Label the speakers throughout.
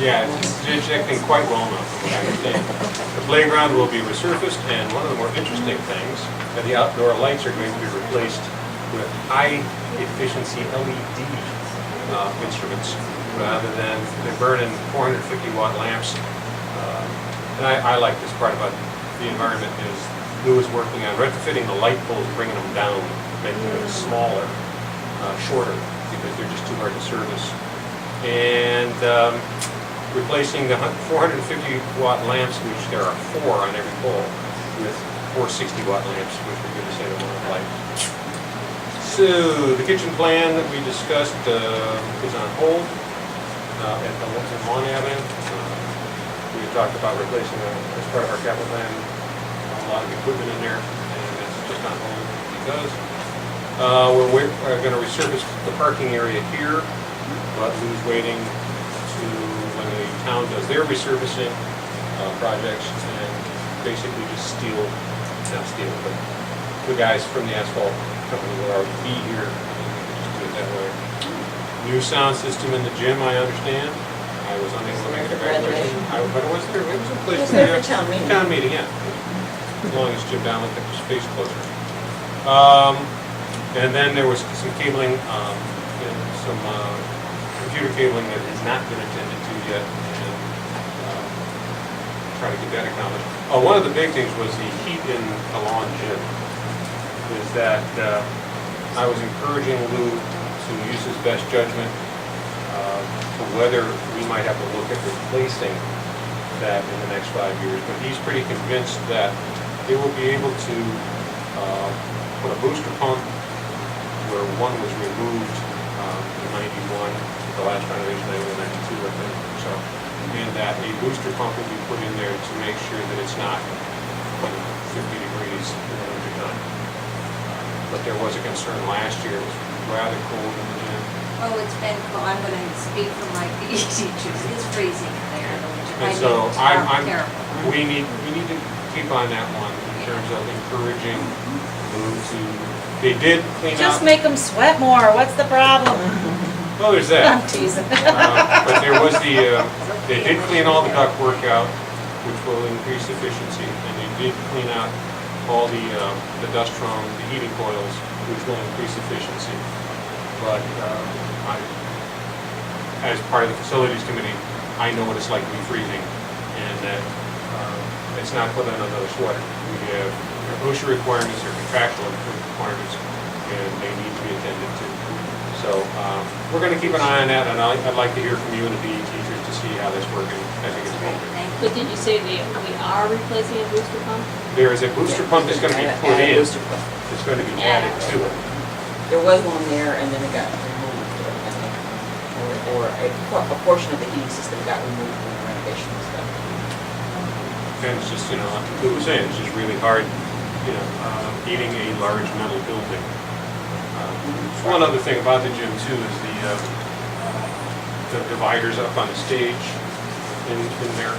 Speaker 1: Yeah, it's dejecting quite well now, from what I understand. The playground will be resurfaced, and one of the more interesting things, that the outdoor lights are going to be replaced with high-efficiency LED instruments, rather than they're burning 450-watt lamps. And I like this part about the environment is Lou is working on retrofitting the light poles, bringing them down, making them smaller, shorter, because they're just too hard to service. And replacing the 450-watt lamps, which there are 4 on every pole, with 460-watt lamps, which will give the same amount of light. So the kitchen plan that we discussed is on hold at the Lawn Avenue. We talked about replacing, as part of our capital plan, a lot of equipment in there, and that's just on hold because we're going to resurface the parking area here, but Lou's waiting to when the town does their resurfacing projects and basically just not steal, but the guys from the asphalt company will already be here, and we can just do it that way. New sound system in the gym, I understand. I was unable to make it a graduation, but it was there. It was a place
Speaker 2: It was there for town meeting.
Speaker 1: Town meeting, yeah. As long as Jim Downley kept his face closer. And then there was some cabling, and some computer cabling that has not been attended to yet, and try to get that accomplished. One of the big things was the heat in the lawn gym. Is that I was encouraging Lou to use his best judgment to whether we might have to look at replacing that in the next 5 years. But he's pretty convinced that they will be able to put a booster pump where one was removed in '91, the last renovation they were in '92, I think. So, and that a booster pump will be put in there to make sure that it's not 50 degrees in the winter time. But there was a concern last year, it was rather cold in the gym.
Speaker 3: Oh, it's been cold. I'm going to speak for my PE teachers. It's freezing in there in the winter.
Speaker 1: And so
Speaker 3: Terrible.
Speaker 1: we need to keep on that one in terms of encouraging Lou to, they did clean out.
Speaker 4: Just make them sweat more, what's the problem?
Speaker 1: Well, there's
Speaker 4: I'm
Speaker 1: that.
Speaker 4: teasing.
Speaker 1: But there was they did clean all the ductwork out, which will increase efficiency, and they did clean out all the dust from the heating coils, which will increase efficiency. But as part of the facilities committee, I know what it's like to be freezing, and that it's not put on another sweater. We have OSHA requirements, or contractual requirements, and they need to be attended to. So we're going to keep an eye on that, and I'd like to hear from you and the PE teachers to see how that's working. I think it's going.
Speaker 5: But did you say we are replacing a booster pump?
Speaker 1: There is a booster pump that's going to be put
Speaker 2: Add a
Speaker 1: in.
Speaker 2: booster pump.
Speaker 1: It's going to be added to it.
Speaker 2: There was one there, and then it got removed, I think. Or a portion of the heating system got removed when the renovation was done.
Speaker 1: And it's just, like Lou was saying, it's just really hard, heating a large metal building. One other thing about the gym too is the dividers up on the stage in there.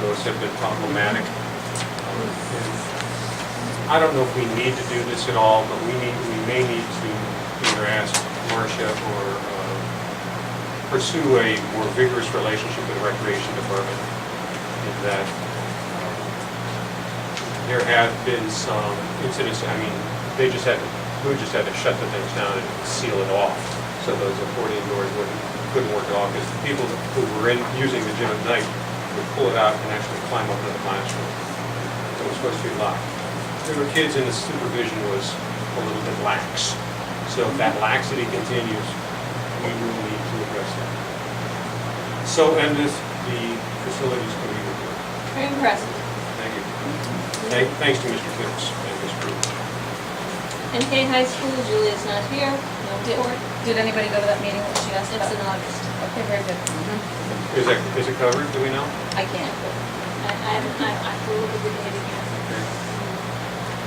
Speaker 1: Those have been problematic. And I don't know if we need to do this at all, but we may need to either ask Marcia or pursue a more vigorous relationship with the Recreation Department in that there have been some incidents. I mean, Lou just had to shut the things down and seal it off, so those accordion doors couldn't work at all, because the people who were using the gym at night would pull it out and actually climb up into the classroom. So it was supposed to be locked. There were kids, and the supervision was a little bit lax. So if that laxity continues, we will need to address that. So endeth the facilities committee report.
Speaker 5: Very impressive.
Speaker 1: Thank you. Thanks to Mr. Phipps and his group.
Speaker 5: NK High School, Julia's not here, no report.
Speaker 4: Did anybody go to that meeting that she asked
Speaker 5: It's
Speaker 4: about?
Speaker 5: in August.
Speaker 4: Okay, very good.
Speaker 1: Is it covered? Do we know?
Speaker 4: I can't.
Speaker 5: I will look at the date again.
Speaker 1: Okay.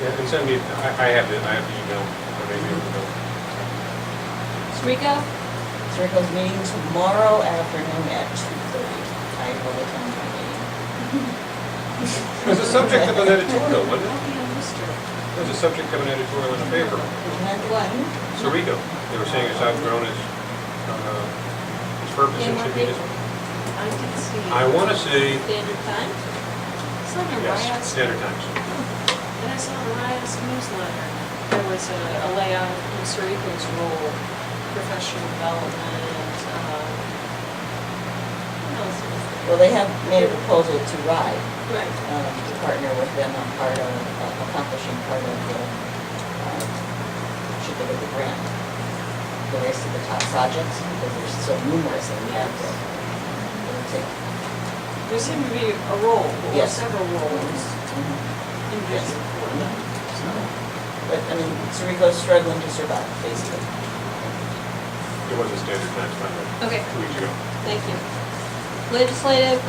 Speaker 1: Yeah, and send me. I have the email. Or maybe it will.
Speaker 5: Srika,
Speaker 2: Circle's meeting tomorrow afternoon at 2:30. I will attend my meeting.
Speaker 1: It was a subject of an editorial, wasn't it? It was a subject of an editorial in the paper.
Speaker 5: what?
Speaker 1: Sorico. They were saying it's outgrown its purpose
Speaker 5: In
Speaker 1: and
Speaker 5: what
Speaker 1: should be
Speaker 5: paper?
Speaker 1: dis-
Speaker 3: I did see
Speaker 1: I want to say,
Speaker 5: Standard time?
Speaker 6: It's on the
Speaker 1: yes,
Speaker 6: RIAS,
Speaker 1: standard times.
Speaker 6: and I saw the RIAS newsletter. There was a layout of Mr. Rico's role, professional development, what else was there?
Speaker 2: Well, they have made a proposal to RIDE,
Speaker 6: Right.
Speaker 2: to partner with them on part of, accomplishing part of the, should they get the grant, the race to the top projects, because there's so numerous that we have to, it'll take.
Speaker 6: There seemed to be a role, or
Speaker 2: Yes.
Speaker 6: several roles
Speaker 2: Mhm.
Speaker 6: in this report.
Speaker 2: But, I mean, Sarico's struggling to survive, basically.
Speaker 1: It was a standard times, by the way,
Speaker 5: Okay,
Speaker 1: 2 weeks ago.
Speaker 5: thank you. Legislative,